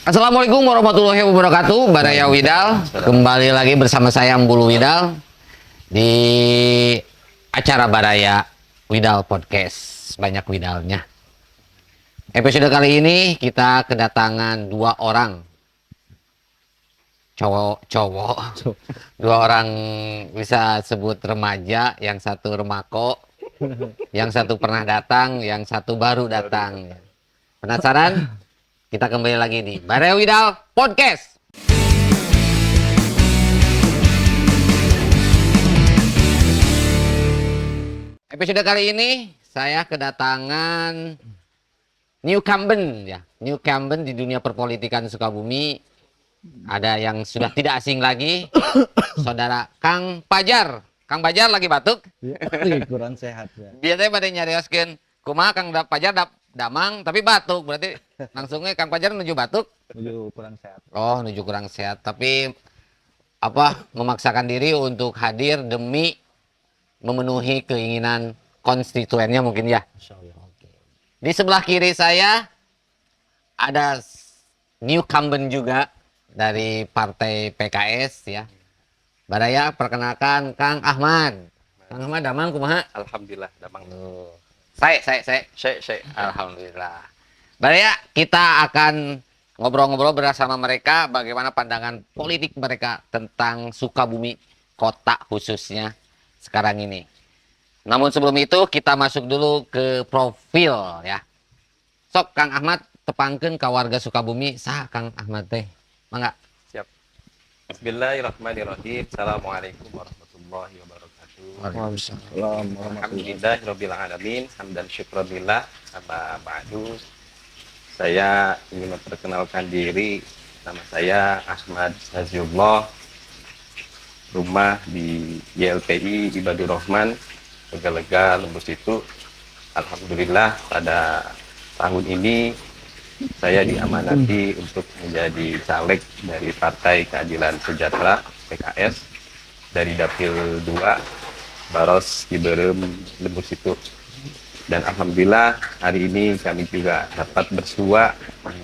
Assalamualaikum warahmatullahi wabarakatuh. Baraya Widal kembali lagi bersama saya Mbulu Widal di acara Baraya Widal Podcast. Banyak Widalnya. Episode kali ini kita kedatangan dua orang cowok, dua orang bisa sebut remaja, yang satu remako, yang satu pernah datang, yang satu baru datang. Penasaran? Kita kembali lagi di Baraya Widal Podcast. Episode kali ini saya kedatangan newcomer ya, newcomer di dunia perpolitikan Sukabumi. Ada yang sudah tidak asing lagi, saudara Kang Pajar. Kang Pajar lagi batuk. Kurang sehat ya. Biasanya pada nyarioskeun kumaha Kang Pajar damang tapi batuk, berarti langsungnya Kang Pajar menuju batuk. Menuju kurang sehat. Oh, menuju kurang sehat, tapi memaksakan diri untuk hadir demi memenuhi keinginan konstituennya mungkin ya. Insya Allah. Di sebelah kiri saya ada newcomer juga dari partai PKS ya. Baraya, perkenalkan Kang Ahmad. Kang Ahmad damang kumaha? Alhamdulillah damang. Saya. Syekh. Alhamdulillah. Baraya, kita akan ngobrol-ngobrol bersama mereka bagaimana pandangan politik mereka tentang Sukabumi kota khususnya sekarang ini. Namun sebelum itu kita masuk dulu ke profil ya. Sok Kang Ahmad tepangkeun ka warga Sukabumi saha Kang Ahmad teh? Mangga. Siap. Bismillahirrahmanirrahim. Assalamualaikum warahmatullahi wabarakatuh. Waalaikumsalam. Alhamdulillahirabbil alamin. Hamdan syukurillah. Amma ba'du. Saya ingin memperkenalkan diri. Nama saya Ahmad Naziullah. Rumah di YLPI Ibadur Rahman, Tegalega, Lembus itu. Alhamdulillah pada tahun ini saya diamanati untuk menjadi caleg dari Partai Keadilan Sejahtera PKS dari Dapil 2 Baros Ciberem Lembus itu. Dan alhamdulillah hari ini kami juga dapat bersua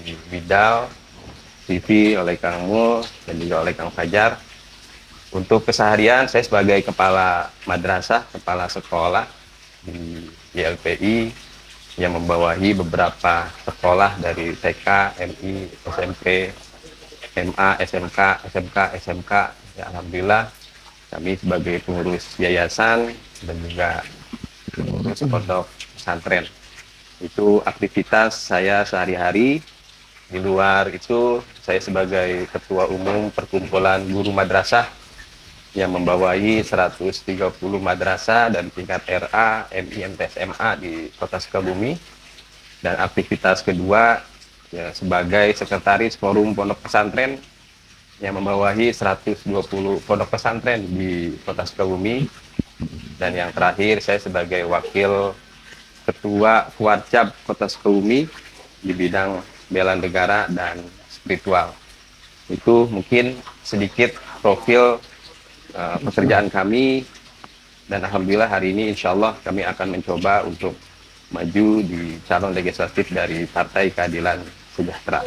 di Widal TV oleh Kang Mul dan juga oleh Kang Fajar. Untuk keseharian saya sebagai kepala madrasah, kepala sekolah di YLPI yang membawahi beberapa sekolah dari TK, MI, SMP, MA, SMK. Ya, alhamdulillah kami sebagai pengurus yayasan dan juga pengurus pondok pesantren. Itu aktivitas saya sehari-hari. Di luar itu saya sebagai ketua umum perkumpulan guru madrasah yang membawahi 130 madrasah dan tingkat RA, MI, MTS, MA di Kota Sukabumi. Dan aktivitas kedua ya, sebagai sekretaris forum pondok pesantren yang membawahi 120 pondok pesantren di Kota Sukabumi. Dan yang terakhir saya sebagai wakil ketua Fuarcap Kota Sukabumi di bidang bela negara dan spiritual. Itu mungkin sedikit profil pekerjaan kami, dan alhamdulillah hari ini insya Allah kami akan mencoba untuk maju di calon legislatif dari Partai Keadilan Sejahtera.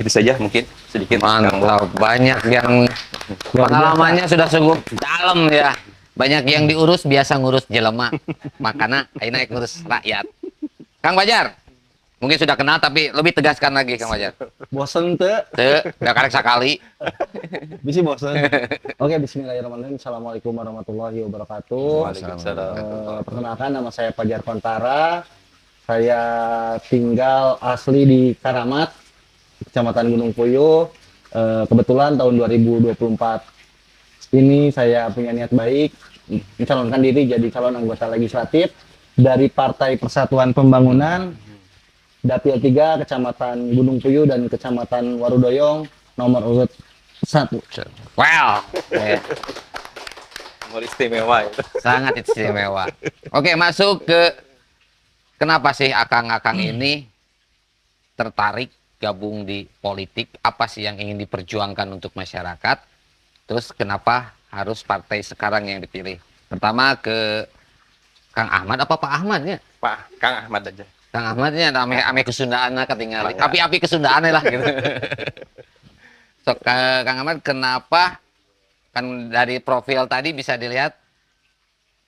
Itu saja mungkin sedikit. Mantap, banyak yang pengalamannya sudah cukup dalam ya. Banyak yang diurus, biasa ngurus jelema. Makanya ayeuna ngurus rakyat. Kang Bajar, mungkin sudah kenal tapi lebih tegaskan lagi Kang Bajar. Bosen teu? Teu, udah karek sakali. Bisi bosen. Oke, bismillahirrahmanirrahim. Assalamualaikum warahmatullahi wabarakatuh. Waalaikumsalam. Perkenalkan, nama saya Pajar Kontara. Saya tinggal asli di Karamat, Kecamatan Gunung Puyuh. Kebetulan tahun 2024 ini saya punya niat baik mencalonkan diri jadi calon anggota legislatif dari Partai Persatuan Pembangunan Dapil 3 Kecamatan Gunung Puyuh dan Kecamatan Warudoyong nomor urut 1. Well, Nomor istimewa itu. sangat istimewa. Oke, masuk ke kenapa sih akang-akang ini tertarik gabung di politik? Apa sih yang ingin diperjuangkan untuk masyarakat? Terus kenapa harus partai sekarang yang dipilih? Pertama ke Kang Ahmad apa Pak Ahmad ya? Pak Kang Ahmad aja. Kang Ahmadnya ada ame Kesundaan ketinggalan. Ya. Api-api Kesundaan lah gitu. So, Kang Ahmad, kenapa kan dari profil tadi bisa dilihat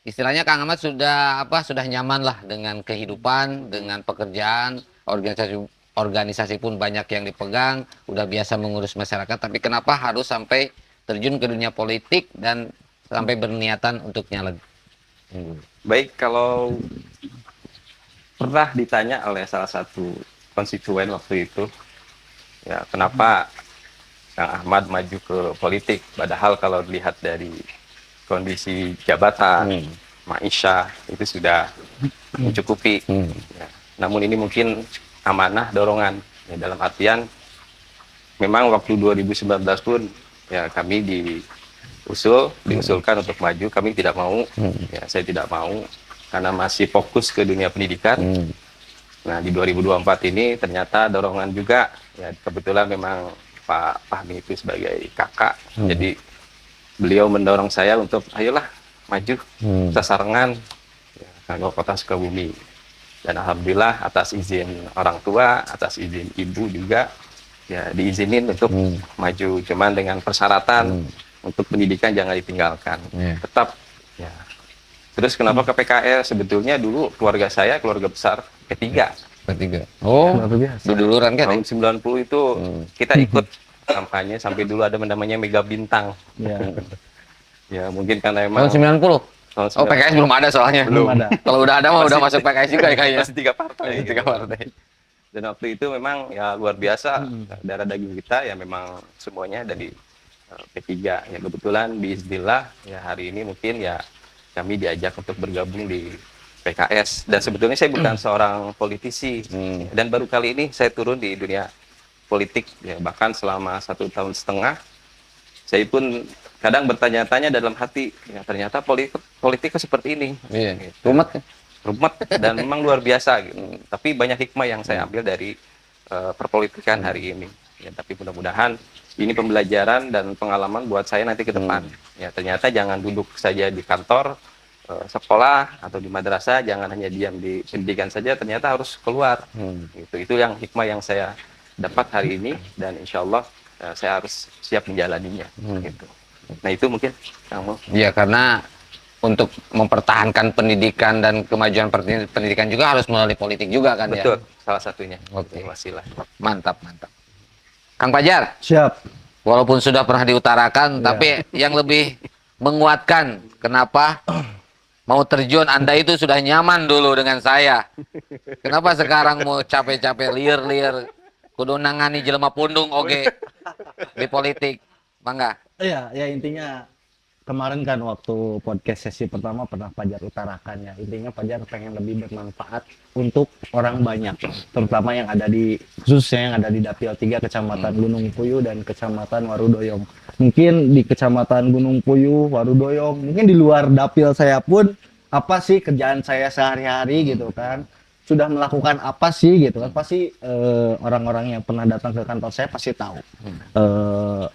istilahnya Kang Ahmad sudah nyaman lah dengan kehidupan, dengan pekerjaan, organisasi pun banyak yang dipegang, udah biasa mengurus masyarakat, tapi kenapa harus sampai terjun ke dunia politik dan sampai berniatan untuk nyalek? Baik, kalau pernah ditanya oleh salah satu konstituen waktu itu, ya kenapa Kang Ahmad maju ke politik, padahal kalau dilihat dari kondisi jabatan, maisha itu sudah mencukupi. Ya. Namun ini mungkin amanah dorongan, ya, dalam artian memang waktu 2019 pun ya kami diusulkan untuk maju, kami tidak mau, ya saya tidak mau karena masih fokus ke dunia pendidikan. Nah di 2024 ini ternyata dorongan juga, ya kebetulan memang Pak Fahmi itu sebagai kakak, jadi beliau mendorong saya untuk ayolah maju, kita sarengan ya, ke kota Sukabumi. Dan alhamdulillah atas izin orang tua, atas izin ibu juga ya diizinin untuk maju, cuman dengan persyaratan untuk pendidikan jangan ditinggalkan, tetap ya. Terus kenapa ke PKS? Sebetulnya dulu keluarga saya keluarga besar P3. P3. Oh, Luar biasa. duluran kan? Tahun 90 itu kita ikut kampanye sampai dulu ada namanya Mega Bintang. Ya. Ya mungkin karena Tahun emang 90. tahun Oh, PKS belum ada soalnya. Belum ada. Kalau udah ada mah udah masuk PKS juga ya kayaknya. masih 3 partai. Masih 3 partai. Dan waktu itu memang ya luar biasa, darah daging kita ya memang semuanya dari P3. Ya kebetulan biiznillah ya hari ini mungkin ya kami diajak untuk bergabung di PKS. Dan sebetulnya saya bukan seorang politisi, dan baru kali ini saya turun di dunia politik, ya bahkan selama 1,5 tahun saya pun kadang bertanya-tanya dalam hati, ya ternyata politik seperti ini. Iya. Gitu. Rumet dan memang luar biasa gitu. Tapi banyak hikmah yang saya ambil dari perpolitikan hari ini. Ya, tapi mudah-mudahan ini pembelajaran dan pengalaman buat saya nanti ke depan. Ya, ternyata jangan duduk saja di kantor, sekolah atau di madrasah, jangan hanya diam di pendidikan saja, ternyata harus keluar. Gitu. Itu yang hikmah yang saya dapat hari ini, dan insya Allah saya harus siap menjalaninya. Gitu. Nah itu mungkin kamu. Iya, karena untuk mempertahankan pendidikan dan kemajuan pendidikan juga harus melalui politik juga kan ya. Betul, salah satunya. Oke. Wasilah. Mantap, mantap. Kang Fajar, Siap. walaupun sudah pernah diutarakan, tapi yang lebih menguatkan kenapa mau terjun, Anda itu sudah nyaman dulu dengan saya. Kenapa sekarang mau capek-capek liar-liar, kudu nangani jelema pundung oge di politik. Bangga. Iya, ya intinya kemarin kan waktu podcast sesi pertama pernah Fajar utarakan ya. Intinya Fajar pengen lebih bermanfaat untuk orang banyak, terutama yang ada di khususnya yang ada di Dapil 3 Kecamatan Gunung Puyuh dan Kecamatan Warudoyong. Mungkin di Kecamatan Gunung Puyuh, Warudoyong, mungkin di luar dapil saya pun apa sih kerjaan saya sehari-hari gitu kan. Sudah melakukan apa sih gitu kan, pasti orang-orang yang pernah datang ke kantor saya pasti tahu.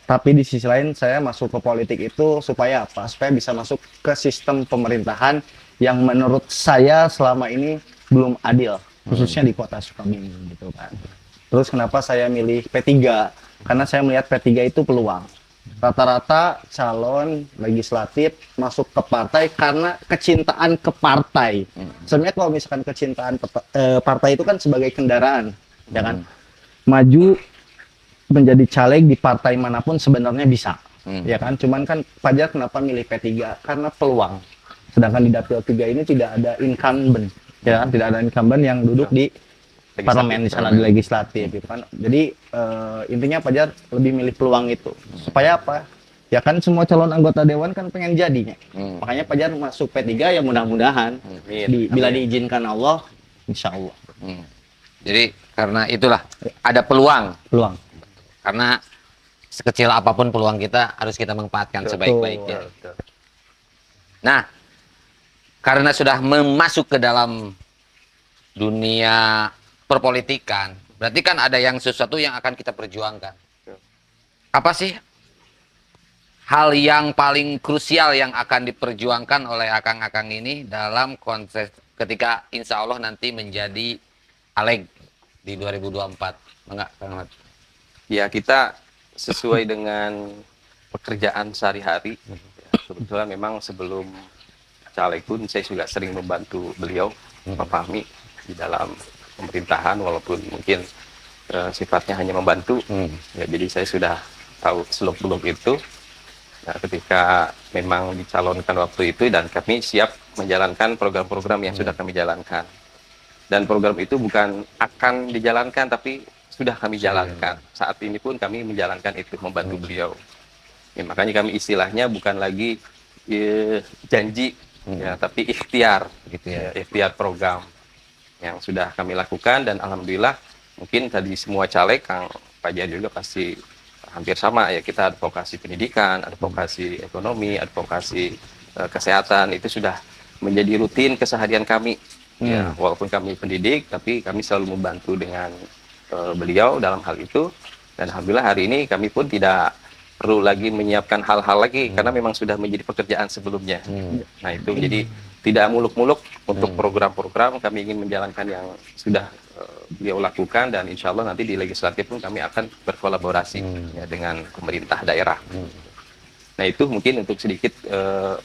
Tapi di sisi lain saya masuk ke politik itu supaya apa? Supaya bisa masuk ke sistem pemerintahan yang menurut saya selama ini belum adil, khususnya di kota Sukabumi gitu kan. Terus kenapa saya milih P3? Karena saya melihat P3 itu peluang. Rata-rata calon legislatif masuk ke partai karena kecintaan ke partai. Sebenarnya kalau misalkan kecintaan partai itu kan sebagai kendaraan, ya kan? Maju menjadi caleg di partai manapun sebenarnya bisa, ya kan? Cuman kan Fajar kenapa milih P3? Karena peluang. Sedangkan di Dapil 3 ini tidak ada incumbent, ya kan? Tidak ada incumbent yang duduk di parlemen di sana, di legislatif gitu kan. Jadi intinya Fajar lebih milih peluang itu. Supaya apa? Ya kan semua calon anggota dewan kan pengen jadinya. Makanya Fajar masuk P3 ya mudah-mudahan bila diizinkan Allah, insya Allah. Jadi karena itulah ada peluang. Peluang. Karena sekecil apapun peluang kita harus kita manfaatkan sebaik-baiknya. Nah, karena sudah masuk ke dalam dunia perpolitikan, berarti kan ada yang sesuatu yang akan kita perjuangkan. Apa sih hal yang paling krusial yang akan diperjuangkan oleh akang-akang ini dalam konsep ketika insya Allah nanti menjadi Aleg di 2024? Enggak, Kang Ahmad? Ya, kita sesuai dengan pekerjaan sehari-hari. Ya, kebetulan memang sebelum caleg pun saya juga sering membantu beliau, Pak Fahmi, di dalam pemerintahan, walaupun mungkin sifatnya hanya membantu. Ya, jadi saya sudah tahu seluk-beluk itu. Nah, ketika memang dicalonkan waktu itu dan kami siap menjalankan program-program yang sudah kami jalankan. Dan program itu bukan akan dijalankan, tapi sudah kami jalankan. Saat ini pun kami menjalankan itu, membantu beliau. Ya, makanya kami istilahnya bukan lagi janji, ya, tapi ikhtiar, gitu ya, ikhtiar program yang sudah kami lakukan. Dan alhamdulillah, mungkin tadi semua caleg, Kang Fajar juga pasti hampir sama ya, kita advokasi pendidikan, advokasi ekonomi, advokasi kesehatan, itu sudah menjadi rutin keseharian kami. Ya, walaupun kami pendidik, tapi kami selalu membantu dengan beliau dalam hal itu. Dan alhamdulillah hari ini kami pun tidak perlu lagi menyiapkan hal-hal lagi karena memang sudah menjadi pekerjaan sebelumnya. Nah, itu jadi tidak muluk-muluk untuk program-program, kami ingin menjalankan yang sudah beliau lakukan, dan insya Allah nanti di legislatif pun kami akan berkolaborasi ya, dengan pemerintah daerah. Nah, itu mungkin untuk sedikit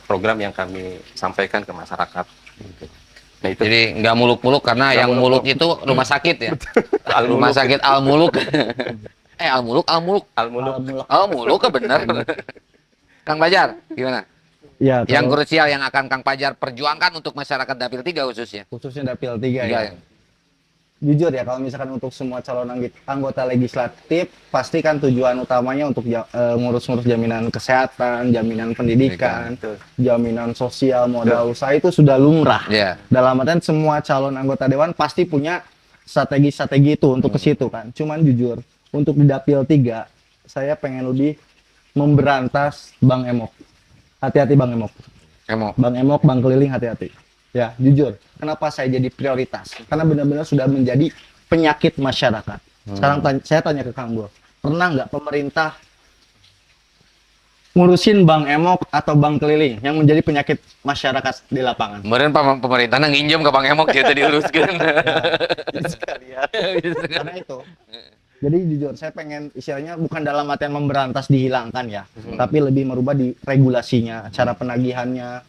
program yang kami sampaikan ke masyarakat. Nah, itu. Jadi nggak muluk-muluk karena Nggak yang muluk itu rumah sakit ya. Rumah sakit Al-Muluk. Al-Muluk. Al-Muluk. Al-Muluk kan bener. Kang Fajar, gimana? Ya, Yang kalau krusial yang akan Kang Fajar perjuangkan untuk masyarakat Dapil 3 khususnya. khususnya Dapil 3 Iya, ya. ya. Jujur ya, kalau misalkan untuk semua calon anggota legislatif, pasti kan tujuan utamanya untuk ngurus-ngurus jaminan kesehatan, jaminan pendidikan, jaminan sosial, modal usaha, itu sudah lumrah. Iya. Dalam artian semua calon anggota dewan pasti punya strategi-strategi itu untuk ke situ kan. Cuman jujur, untuk di Dapil 3, saya pengen lebih memberantas Bang Emok. Hati-hati Bang Emok. Bang Emok, Bang Keliling, hati-hati. Ya, jujur. Kenapa saya jadi prioritas? Karena benar-benar sudah menjadi penyakit masyarakat. Sekarang saya tanya ke Kang Bul, pernah nggak pemerintah ngurusin Bang Emok atau Bang Keliling yang menjadi penyakit masyarakat di lapangan? Kemarin pemerintah nginjem ke Bang Emok dia tadi diuruskan. Karena itu. Jadi jujur, saya pengen istilahnya bukan dalam artian memberantas dihilangkan ya, tapi lebih merubah di regulasinya, cara penagihannya,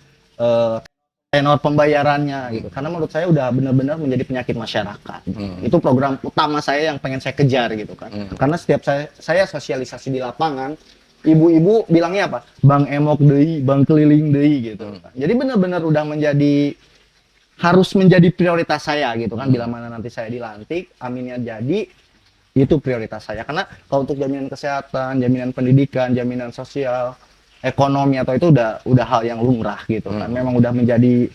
tenor pembayarannya gitu. Karena menurut saya udah benar-benar menjadi penyakit masyarakat. Itu program utama saya yang pengen saya kejar gitu kan. Karena setiap saya sosialisasi di lapangan, ibu-ibu bilangnya apa? Bang Emok deui, Bang Keliling deui gitu. Jadi benar-benar udah harus menjadi prioritas saya gitu kan. Bila mana nanti saya dilantik, aminnya jadi, itu prioritas saya. Karena kalau untuk jaminan kesehatan, jaminan pendidikan, jaminan sosial, ekonomi atau itu udah hal yang lumrah gitu kan. Memang udah menjadi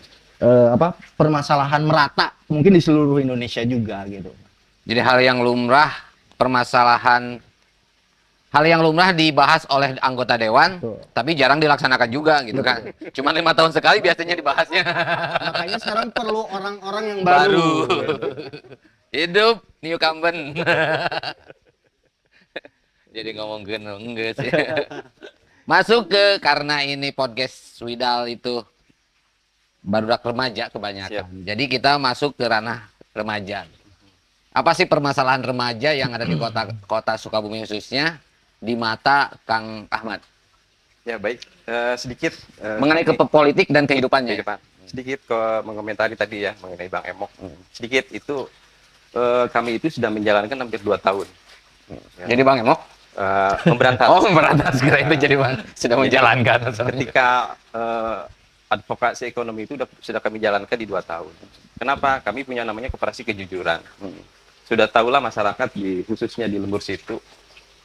permasalahan merata mungkin di seluruh Indonesia juga gitu. Jadi hal yang lumrah, hal yang lumrah dibahas oleh anggota dewan, Betul. tapi jarang dilaksanakan juga gitu kan. Cuma 5 tahun sekali biasanya dibahasnya. Makanya sekarang perlu orang-orang yang Baru. baru. Hidup newcomer. Jadi ngomongin enggak sih. Masuk ke, karena ini podcast Swidal itu barudak remaja kebanyakan. Jadi kita masuk ke ranah remaja. Apa sih permasalahan remaja yang ada di kota Sukabumi khususnya di mata Kang Ahmad? Ya, baik. Sedikit Mengenai politik dan kehidupannya. sedikit mengomentari tadi ya mengenai Bang Emok. Sedikit itu kami itu sudah menjalankan hampir 2 tahun. Jadi Bang Emok Memberantas. Oh, memberantas, kira itu jadi Bang sudah menjalankan. Ketika advokasi ekonomi itu sudah kami jalankan di 2 tahun. Kenapa? Kami punya namanya koperasi kejujuran. Sudah tahulah masyarakat khususnya di Lembur Situ,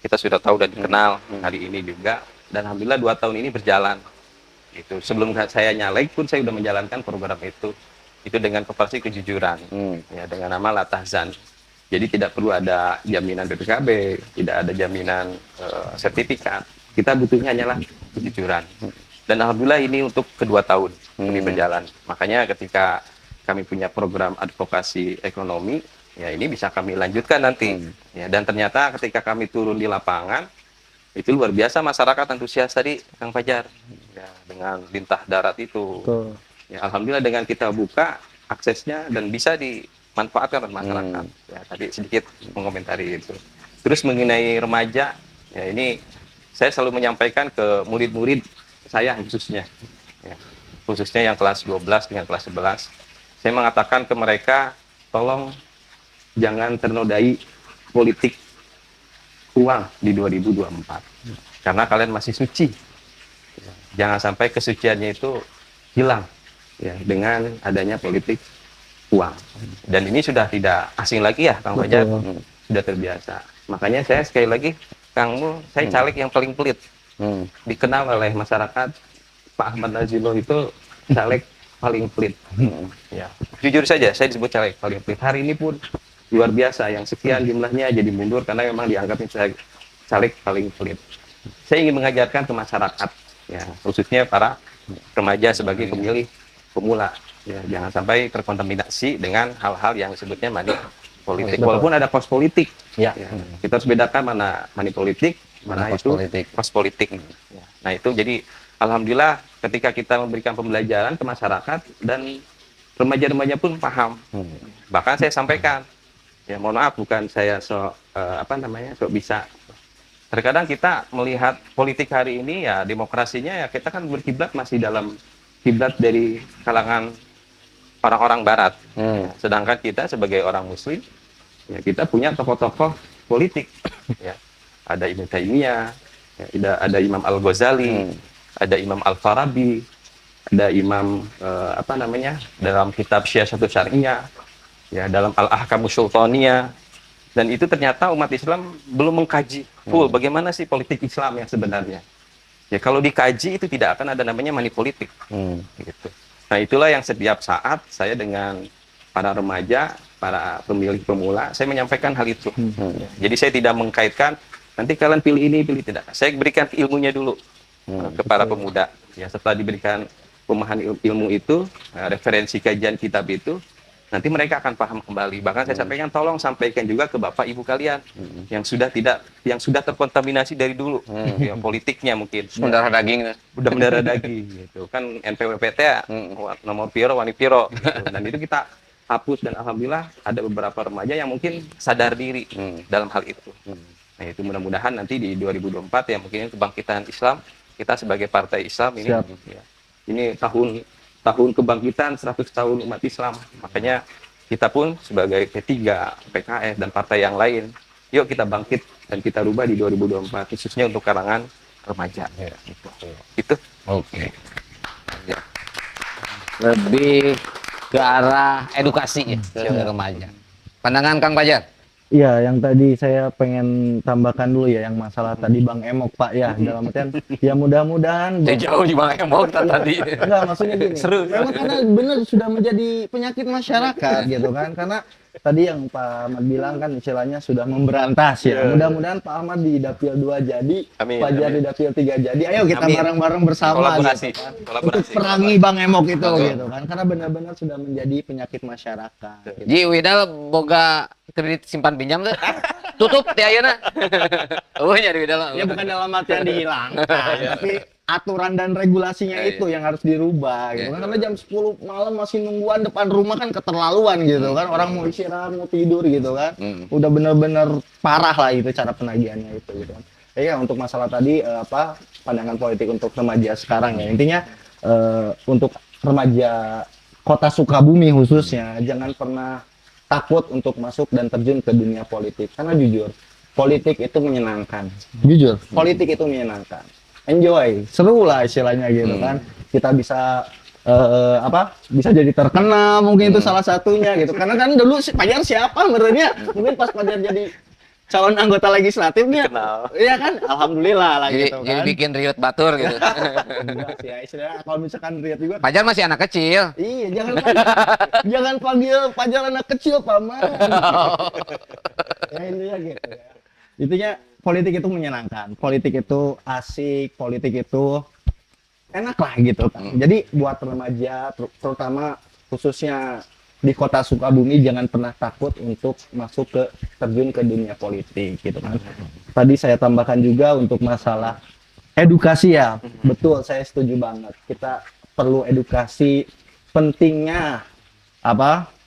kita sudah tahu dan dikenal hari ini juga. Dan alhamdulillah 2 tahun ini berjalan. Itu sebelum saya nyalek pun saya sudah menjalankan program itu dengan koperasi kejujuran, ya, dengan nama Latahzan. Jadi tidak perlu ada jaminan BPKB, tidak ada jaminan sertifikat. Kita butuhnya hanyalah kejujuran. Dan alhamdulillah ini untuk kedua tahun ini berjalan. Makanya ketika kami punya program advokasi ekonomi, ya ini bisa kami lanjutkan nanti. Ya, dan ternyata ketika kami turun di lapangan, itu luar biasa masyarakat antusias tadi, Kang Fajar. Ya, dengan lintah darat itu. Betul. Ya, alhamdulillah dengan kita buka aksesnya dan bisa manfaatkan buat masyarakat. Ya, tadi sedikit mengomentari itu. Terus mengenai remaja, ya ini saya selalu menyampaikan ke murid-murid saya khususnya, ya, khususnya yang kelas 12 dengan kelas 11. Saya mengatakan ke mereka, tolong jangan ternodai politik uang di 2024. Karena kalian masih suci. Jangan sampai kesuciannya itu hilang ya dengan adanya politik uang. Dan ini sudah tidak asing lagi ya, Kang Fajar. Sudah terbiasa. Makanya saya sekali lagi, Kang Mul, saya caleg yang paling pelit. Dikenal oleh masyarakat, Pak Ahmad Nazilloh itu caleg paling pelit. Ya. Jujur saja, saya disebut caleg paling pelit. Hari ini pun luar biasa, yang sekian jumlahnya jadi mundur karena memang dianggapnya saya caleg paling pelit. Saya ingin mengajarkan ke masyarakat, ya, khususnya para remaja sebagai pemilih pemula, ya, jangan sampai terkontaminasi dengan hal-hal yang disebutnya money politik. Walaupun ada kos politik, Ya. ya, kita harus bedakan mana money politik, mana Kos itu politik. kos politik. Ya. Nah itu jadi alhamdulillah ketika kita memberikan pembelajaran ke masyarakat dan remaja-remaja pun paham. Bahkan saya sampaikan, ya mohon maaf bukan saya sok bisa. Terkadang kita melihat politik hari ini ya demokrasinya ya kita kan berkiblat masih dalam kiblat dari kalangan orang-orang barat. Sedangkan kita sebagai orang muslim ya kita punya tokoh-tokoh politik ya. Ada Ibnu Taimiyah, ya, ada Imam Al-Ghazali, ada Imam Al-Farabi, ada Imam dalam kitab Syiasatus Syariah, ya dalam Al-Ahkamus Sultaniyah. Dan itu ternyata umat Islam belum mengkaji full bagaimana sih politik Islam yang sebenarnya. Ya kalau dikaji itu tidak akan ada namanya money politik. Gitu. Nah itulah yang setiap saat saya dengan para remaja, para pemilih pemula, saya menyampaikan hal itu. Ya, jadi saya tidak mengkaitkan nanti kalian pilih ini, pilih tidak. Saya berikan ilmunya dulu ke para pemuda. Ya setelah diberikan pemahaman ilmu itu, referensi kajian kitab itu, nanti mereka akan paham kembali. Bahkan saya sampaikan, tolong sampaikan juga ke bapak ibu kalian yang sudah terkontaminasi dari dulu, ya, politiknya mungkin. Mendarah daging. Udah mendarah daging, gitu kan NPWPT ya, nomor piro, wani piro, gitu. Dan itu kita hapus dan alhamdulillah ada beberapa remaja yang mungkin sadar diri dalam hal itu. Nah itu mudah-mudahan nanti di 2024 ya mungkin kebangkitan Islam kita sebagai partai Islam ini, ya, ini tahun kebangkitan 100 tahun umat Islam. Makanya kita pun sebagai P3, PKS, dan partai yang lain, yuk kita bangkit dan kita rubah di 2024, khususnya untuk kalangan remaja. Ya, itu. Oke. Ya. Lebih ke arah edukasi ya, ke remaja. Pandangan Kang Fajar? Iya, yang tadi saya pengen tambahkan dulu ya, yang masalah tadi Bang Emok Pak ya, dalam artian ya mudah-mudahan Jauh di Bang Emok tadi. enggak, maksudnya gini. Seru. Memang karena benar sudah menjadi penyakit masyarakat gitu kan. Karena tadi yang Pak Ahmad bilang kan istilahnya sudah memberantas ya. Mudah-mudahan Pak Ahmad di Dapil 2 jadi, Amin, Fajar amin. di Dapil 3 jadi. Ayo kita Amin. bareng-bareng bersama Kolaborasi. gitu kan. Kolaborasi. Untuk perangi Bang Emok itu gitu kan. Karena benar-benar sudah menjadi penyakit masyarakat. Gitu. Ji Widal boga kredit simpan pinjam tuh. Tutup ti ayeuna. Oh nya di Widal. Ya bukan dalam artian dihilangkan, tapi aturan dan regulasinya itu yang harus dirubah gitu kan. Karena jam 10 malam masih nungguan depan rumah kan keterlaluan gitu kan. Orang mau istirahat, mau tidur gitu kan. Udah bener-bener parah lah itu cara penagihannya itu gitu kan. Ya untuk masalah tadi pandangan politik untuk remaja sekarang ya. Intinya untuk remaja Kota Sukabumi khususnya jangan pernah takut untuk masuk dan terjun ke dunia politik. Karena jujur, politik itu menyenangkan. Jujur, politik itu menyenangkan. Enjoy, seru lah istilahnya gitu kan. Kita bisa bisa jadi terkenal mungkin itu salah satunya gitu. Karena kan dulu Fajar siapa menurutnya? Mungkin pas Fajar jadi calon anggota legislatifnya. Kenal. Iya kan? Alhamdulillah lah Jadi, gitu jadi kan. bikin riut batur gitu. Enggak sih ya, istilahnya kalau misalkan lihat juga Fajar masih anak kecil. iya, jangan panggil Fajar anak kecil, Paman. Ya intinya gitu ya. Intinya politik itu menyenangkan, politik itu asik, politik itu enak lah gitu kan. Jadi buat remaja, terutama khususnya di Kota Sukabumi jangan pernah takut untuk masuk ke terjun ke dunia politik gitu kan. Tadi saya tambahkan juga untuk masalah edukasi ya. Betul, saya setuju banget. Kita perlu edukasi pentingnya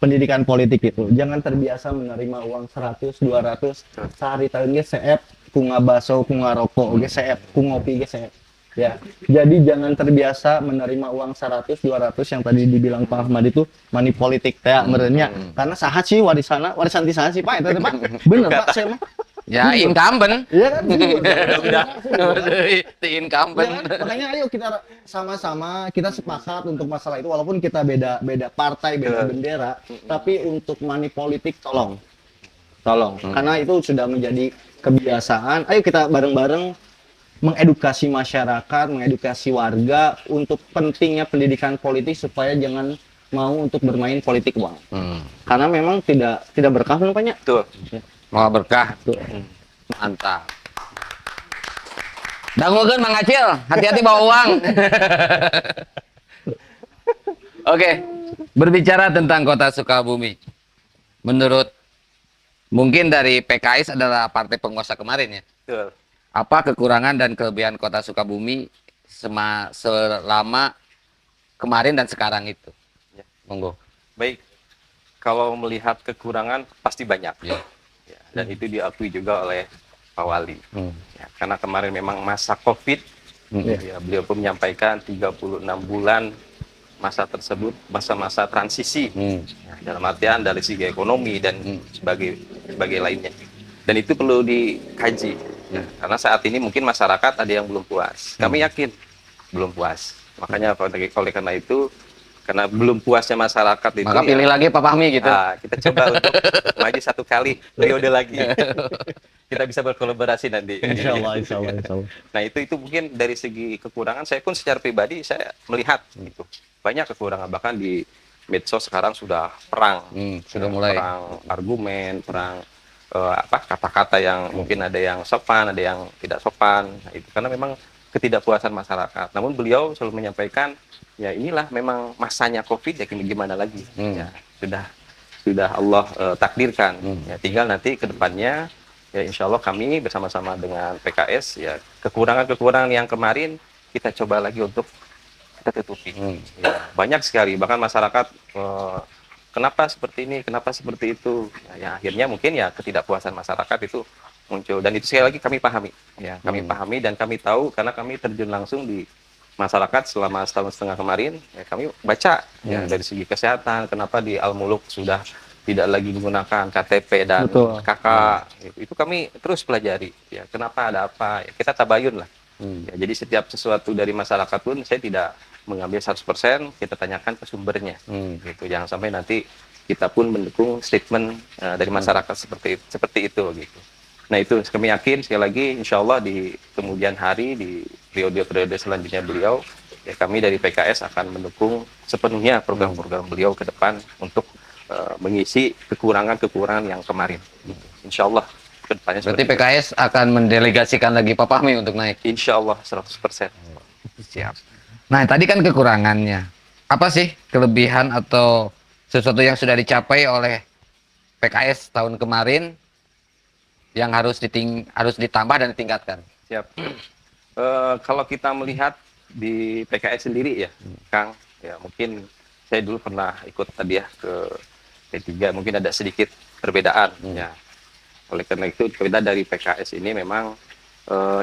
pendidikan politik itu jangan terbiasa menerima uang 100 200 sehari tahun ge seep ku ngabaso ku ngarokok ge seep ku ngopi ge seep ya. Jadi jangan terbiasa menerima uang 100 200 yang tadi dibilang Pak Ahmad itu money politik teh merenya, karena saha sih warisan ti saha sih Pak eta teh Pak, bener Pak saya mah Ya incumbent. iya kan. Di incumbent. Ya kan? Makanya ayo kita sama-sama kita sepakat untuk masalah itu walaupun kita beda partai, beda bendera, tapi untuk money politik tolong. Karena itu sudah menjadi kebiasaan. Ayo kita bareng-bareng mengedukasi masyarakat, mengedukasi warga untuk pentingnya pendidikan politik supaya jangan mau untuk bermain politik uang. Karena memang tidak berkah banyak. Betul. Mau berkah. Tuh. Mantap. Dangukeun Mang Acil, hati-hati bawa uang. Oke, berbicara tentang Kota Sukabumi. Menurut mungkin dari PKS adalah partai penguasa kemarin ya. Betul. Apa kekurangan dan kelebihan Kota Sukabumi selama kemarin dan sekarang itu? Ya. Monggo. Baik, kalau melihat kekurangan pasti banyak. Ya. Ya, dan itu diakui juga oleh Pak Wali. Ya, karena kemarin memang masa COVID, ya, beliau pun menyampaikan 36 bulan masa tersebut masa-masa transisi. Ya, dalam artian dari segi ekonomi dan sebagai lainnya. Dan itu perlu dikaji. Ya, karena saat ini mungkin masyarakat ada yang belum puas. Kami yakin belum puas. Makanya oleh karena itu, karena belum puasnya masyarakat itu, Maka pilih lagi Pak Fahmi gitu. kita coba untuk maju satu kali periode lagi. Kita bisa berkolaborasi nanti. Insya Allah. Nah itu mungkin dari segi kekurangan, saya pun secara pribadi saya melihat gitu. Banyak kekurangan, bahkan di medsos sekarang sudah perang. Sudah mulai. Perang argumen, perang kata-kata yang mungkin ada yang sopan, ada yang tidak sopan. Nah, itu karena memang ketidakpuasan masyarakat. Namun beliau selalu menyampaikan, ya inilah memang masanya COVID, ya gimana lagi. Ya, sudah Allah takdirkan. Ya, tinggal nanti ke depannya, ya insya Allah kami bersama-sama dengan PKS, ya kekurangan-kekurangan yang kemarin kita coba lagi untuk kita tutupi. Ya, banyak sekali, bahkan masyarakat kenapa seperti ini, kenapa seperti itu. Ya, akhirnya mungkin ya ketidakpuasan masyarakat itu muncul, dan itu sekali lagi kami pahami. Ya, kami pahami dan kami tahu karena kami terjun langsung di masyarakat selama setahun setengah kemarin. Ya, kami baca ya dari segi kesehatan, kenapa di Al-Muluk sudah tidak lagi menggunakan KTP dan KK. Itu kami terus pelajari. Ya, kenapa, ada apa? Ya, kita tabayun lah. Ya, jadi setiap sesuatu dari masyarakat pun saya tidak mengambil 100%, kita tanyakan ke sumbernya. Gitu. Jangan sampai nanti kita pun mendukung statement dari masyarakat seperti itu gitu. Nah itu kami yakin sekali lagi insya Allah di kemudian hari di periode selanjutnya beliau, ya kami dari PKS akan mendukung sepenuhnya program-program beliau ke depan untuk mengisi kekurangan-kekurangan yang kemarin. Insya Allah ke depannya. Berarti PKS akan mendelegasikan lagi Pak Fahmi untuk naik. Insya Allah 100%. Siap. Nah tadi kan kekurangannya. Apa sih kelebihan atau sesuatu yang sudah dicapai oleh PKS tahun kemarin yang harus ditambah dan ditingkatkan? Siap. Kalau kita melihat di PKS sendiri ya, Kang, ya mungkin saya dulu pernah ikut tadi ya ke P3, mungkin ada sedikit perbedaan ya. Oleh karena itu kita dari PKS ini memang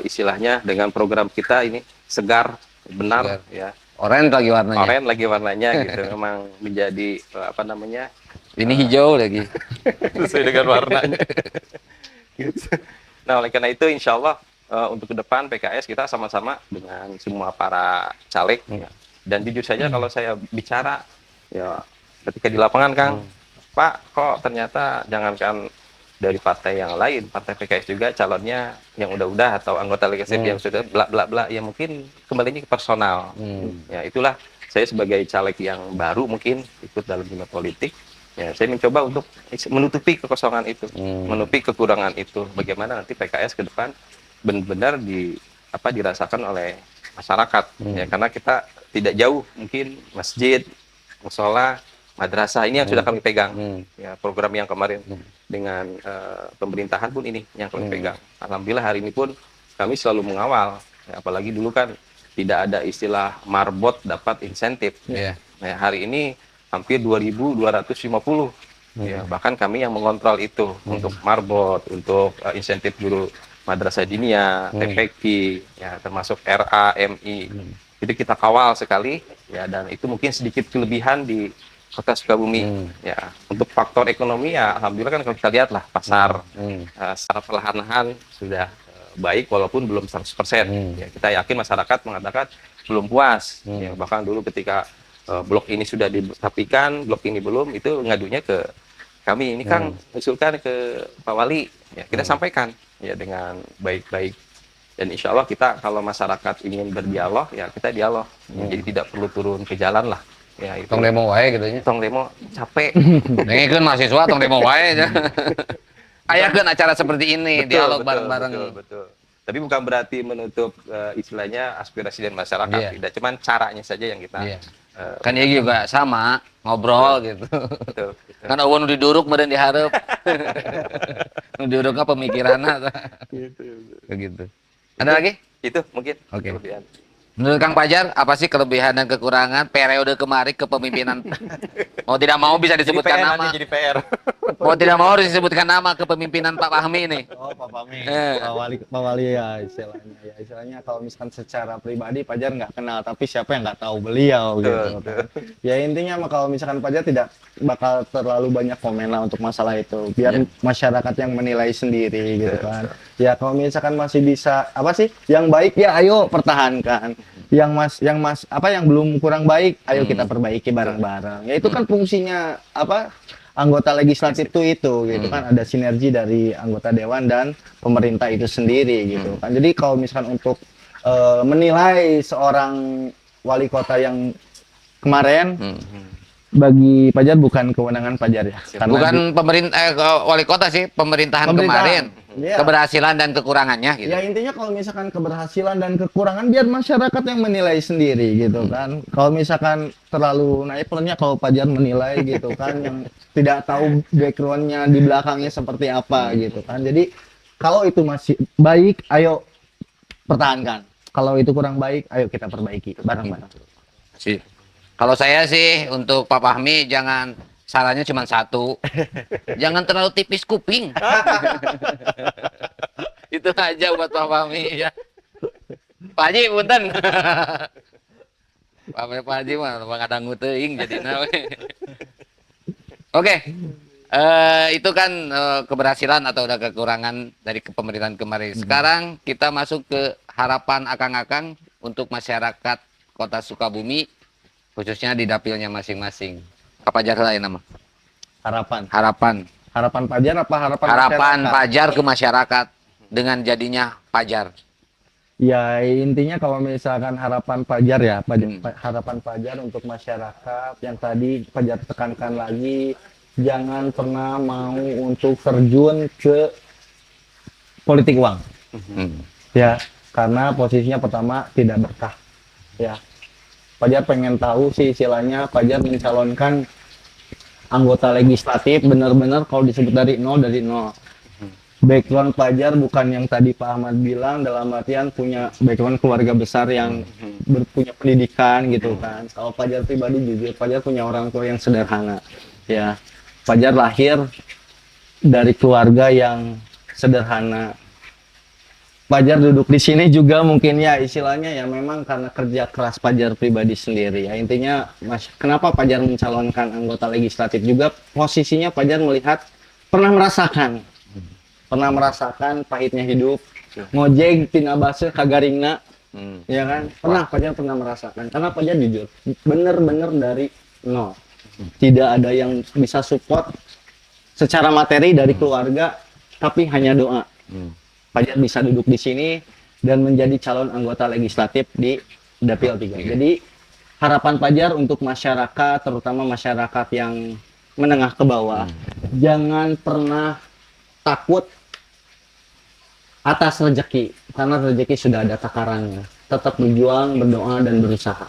istilahnya dengan program kita ini segar, benar ya. Oranye lagi warnanya. Oranye lagi warnanya gitu, memang menjadi apa namanya? Ini hijau lagi. Sesuai dengan warnanya. Gitu. Nah oleh karena itu insya Allah untuk ke depan PKS kita sama-sama dengan semua para caleg ya. Dan jujur saja kalau saya bicara ya ketika di lapangan Kang, Pak kok ternyata jangankan dari partai yang lain, partai PKS juga calonnya yang udah-udah atau anggota legislatif yang sudah bla bla bla, ya mungkin kembalinya ke personal. Ya itulah saya sebagai caleg yang baru mungkin ikut dalam dunia politik. Ya, saya mencoba untuk menutupi kekosongan itu, menutupi kekurangan itu. Bagaimana nanti PKS ke depan benar-benar dirasakan oleh masyarakat. Ya, karena kita tidak jauh mungkin masjid, musola, madrasah ini yang sudah kami pegang. Ya, program yang kemarin dengan pemerintahan pun ini yang kami pegang. Alhamdulillah hari ini pun kami selalu mengawal. Ya, apalagi dulu kan tidak ada istilah marbot dapat insentif. Nah, hari ini hampir 2.250. Ya, bahkan kami yang mengontrol itu untuk marbot, untuk insentif guru madrasah diniyah, TPQ, ya termasuk RA, MI. Jadi kita kawal sekali ya, dan itu mungkin sedikit kelebihan di Kota Sukabumi. Ya, untuk faktor ekonomi ya alhamdulillah kan kalau kita lihat lah pasar secara perlahan-lahan sudah baik walaupun belum 100%. Ya, kita yakin masyarakat mengatakan belum puas. Ya, bahkan dulu ketika blok ini sudah dirapikan, blok ini belum, itu ngadunya ke kami. Ini Kang usulkan ke Pak Wali, ya kita sampaikan ya dengan baik-baik. Dan insya Allah kita kalau masyarakat ingin berdialog, ya kita dialog. Ya, jadi tidak perlu turun ke jalan lah. Ya, itu. Tong demo wae gitu nya. Tong demo capek. Dengekeun mahasiswa tong demo wae aja. Ayakeun acara seperti ini, dialog Betul, bareng-bareng. betul. Tapi bukan berarti menutup istilahnya aspirasi dan masyarakat. Iya. Tidak, cuman caranya saja yang kita Iya. Kan dia juga sama, ngobrol gitu. betul. Kan eueuh nu diduruk meureun dihareup. Nu didurukna pemikiranna begitu. Ada lagi? Itu mungkin Oke. kelebihan. Menurut Kang Fajar, apa sih kelebihan dan kekurangan periode kemarin kepemimpinan? Mau tidak mau bisa disebutkan PR, nama. nanti jadi PR. Mau tidak mau harus disebutkan nama kepemimpinan Pak Fahmi ini. Oh, Pak Fahmi. Eh. Pak Wali ya istilahnya. Ya istilahnya kalau misalkan secara pribadi Fajar nggak kenal, tapi siapa yang nggak tahu beliau gitu. Kan. Ya intinya mah kalau misalkan Fajar tidak bakal terlalu banyak komen lah untuk masalah itu. Biar masyarakat yang menilai sendiri gitu kan. Ya kalau misalkan masih bisa apa sih yang baik ya ayo pertahankan. Yang belum kurang baik ayo kita perbaiki bareng-bareng. Ya itu kan fungsinya apa? Anggota legislatif itu gitu kan, ada sinergi dari anggota dewan dan pemerintah itu sendiri gitu kan. Jadi kalau misalkan untuk menilai seorang wali kota yang kemarin bagi Fajar bukan kewenangan Fajar ya. Karena Bukan pemerintah wali kota sih, pemerintahan kemarin. Iya. Keberhasilan dan kekurangannya gitu. Ya intinya kalau misalkan keberhasilan dan kekurangan biar masyarakat yang menilai sendiri gitu kan. Kalau misalkan terlalu naik levelnya kalau Fajar menilai gitu kan yang tidak tahu backgroundnya di belakangnya seperti apa gitu kan. Jadi kalau itu masih baik ayo pertahankan. Kalau itu kurang baik ayo kita perbaiki bareng-bareng. Sih. Kalau saya sih untuk Pak Fahmi jangan sarannya cuma satu. Jangan terlalu tipis kuping. Itu aja buat Pak Fahmi ya. Pak Haji punten. Pak Haji mah kadang teuing jadina we. Oke. Itu kan keberhasilan atau ada kekurangan dari kepemerintahan kemarin. Sekarang kita masuk ke harapan akang-akang untuk masyarakat Kota Sukabumi, khususnya di dapilnya masing-masing. Apa aja lain nama? Harapan. Harapan Fajar apa harapan masyarakat? Fajar ke masyarakat dengan jadinya Fajar. Ya intinya kalau misalkan harapan Fajar ya, harapan Fajar untuk masyarakat yang tadi Fajar tekankan lagi, jangan pernah mau untuk terjun ke politik uang. Ya, karena posisinya pertama tidak berkah. Ya, Fajar pengen tahu sih istilahnya Fajar mencalonkan anggota legislatif benar-benar kalau disebut dari nol. Background Fajar bukan yang tadi Pak Ahmad bilang dalam artian punya background keluarga besar yang punya pendidikan gitu kan. Kalau Fajar pribadi jujur Fajar punya orang tua yang sederhana. Ya, Fajar lahir dari keluarga yang sederhana. Fajar duduk di sini juga mungkin ya istilahnya ya memang karena kerja keras Fajar pribadi sendiri ya intinya kenapa Fajar mencalonkan anggota legislatif juga posisinya Fajar melihat pernah merasakan pahitnya hidup ngojek tina base kagaringna ya kan Fajar pernah merasakan karena Fajar jujur bener-bener dari nol tidak ada yang bisa support secara materi dari keluarga tapi hanya doa. Fajar bisa duduk di sini dan menjadi calon anggota legislatif di Dapil 3. Jadi harapan Fajar untuk masyarakat, terutama masyarakat yang menengah ke bawah, jangan pernah takut atas rezeki, karena rezeki sudah ada takarannya. Tetap berjuang, berdoa, dan berusaha.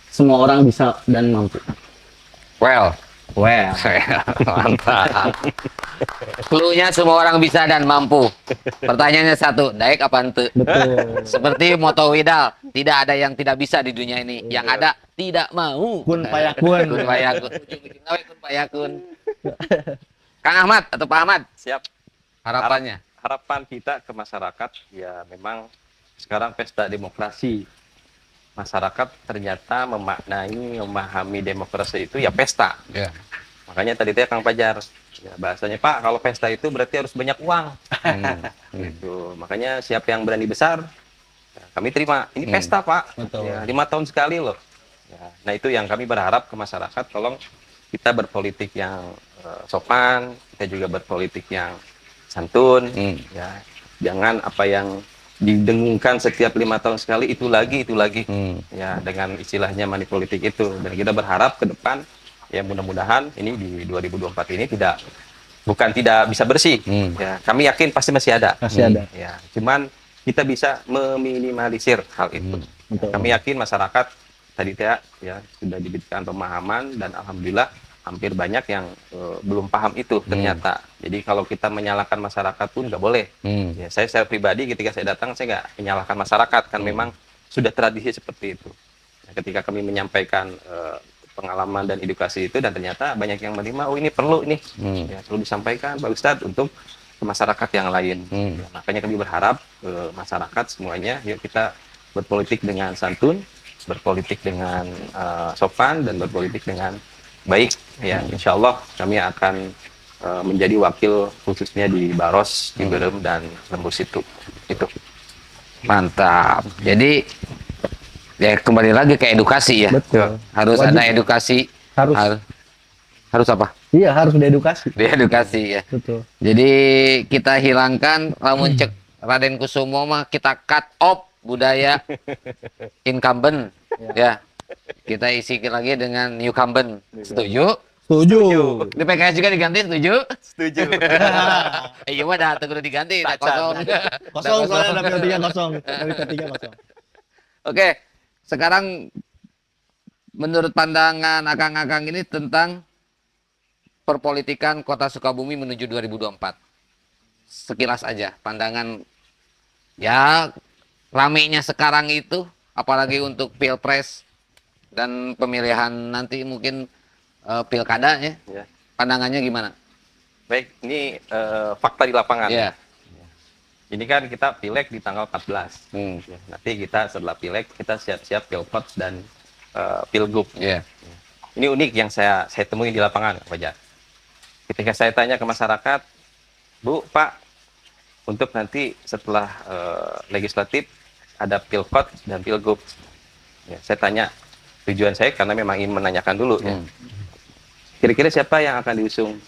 Semua orang bisa dan mampu. Well, Well, Mantap. Clue-nya semua orang bisa dan mampu. Pertanyaannya satu, daek apa ente? betul. Seperti moto Widal, tidak ada yang tidak bisa di dunia ini. Yang ada tidak mau. Kun payakun. Kun payakun. Bikin gawe kun payakun. Kang Ahmad atau Pak Ahmad, Siap. harapannya. Harapan kita ke masyarakat ya memang sekarang pesta demokrasi. Masyarakat ternyata memahami demokrasi itu ya pesta. Ya. Makanya tadi teh Kang Pajar, ya bahasanya Pak, kalau pesta itu berarti harus banyak uang. Gitu. Makanya siapa yang berani besar, ya, kami terima. Ini pesta Pak. Betul. Ya, 5 tahun sekali loh. Ya, nah itu yang kami berharap ke masyarakat, tolong kita berpolitik yang sopan, kita juga berpolitik yang santun. Ya, jangan apa yang didengungkan setiap 5 tahun sekali itu lagi ya dengan istilahnya money politik itu. Dan kita berharap ke depan ya mudah-mudahan ini di 2024 ini bukan tidak bisa bersih ya, kami yakin pasti masih ada ya, cuman kita bisa meminimalisir hal itu. Betul. Kami yakin masyarakat tadi ya sudah diberikan pemahaman dan alhamdulillah hampir banyak yang belum paham itu ternyata. Jadi kalau kita menyalahkan masyarakat pun nggak boleh. Ya, saya secara pribadi ketika saya datang saya nggak menyalahkan masyarakat kan memang sudah tradisi seperti itu. Nah, ketika kami menyampaikan pengalaman dan edukasi itu dan ternyata banyak yang menerima, oh ini perlu ini, ya, perlu disampaikan Pak Ustadz untuk ke masyarakat yang lain. Ya, makanya kami berharap masyarakat semuanya, yuk kita berpolitik dengan santun, berpolitik dengan sopan dan berpolitik dengan baik. Ya, insya Allah kami akan menjadi wakil khususnya di Baros, di Berem dan Lembus itu. Mantap. Jadi ya kembali lagi ke edukasi ya. Betul. Harus Wajib. ada edukasi. Harus. Harus apa? Iya, harus diedukasi. Diedukasi ya. Betul. Jadi kita hilangkan lamun cek Raden Kusumo mah kita cut off budaya incumbent ya. Kita isi lagi dengan newcombent. Setuju? Setuju. Di PKS juga diganti, setuju? Setuju. Iya mah dah udah diganti, dah kosong. Kosong soalnya ada P3 kosong. Dari P3 kosong. Oke, sekarang menurut pandangan akang-akang ini tentang perpolitikan Kota Sukabumi menuju 2024. Sekilas aja pandangan ya ramenya sekarang itu, apalagi untuk Pilpres dan pemilihan nanti mungkin pilkada ya. Ya. Pandangannya gimana? Baik, ini fakta di lapangan. Ya. Ini kan kita pileg di tanggal 14. Ya, nanti kita setelah pileg kita siap-siap pilpres dan pilgub. Ya. Ini unik yang saya temui di lapangan, Pak Fajar. Ketika saya tanya ke masyarakat, Bu, Pak, untuk nanti setelah legislatif ada pilkot dan pilgub. Ya, saya tanya tujuan saya karena memang ingin menanyakan dulu. Ya. Kira-kira siapa yang akan diusung?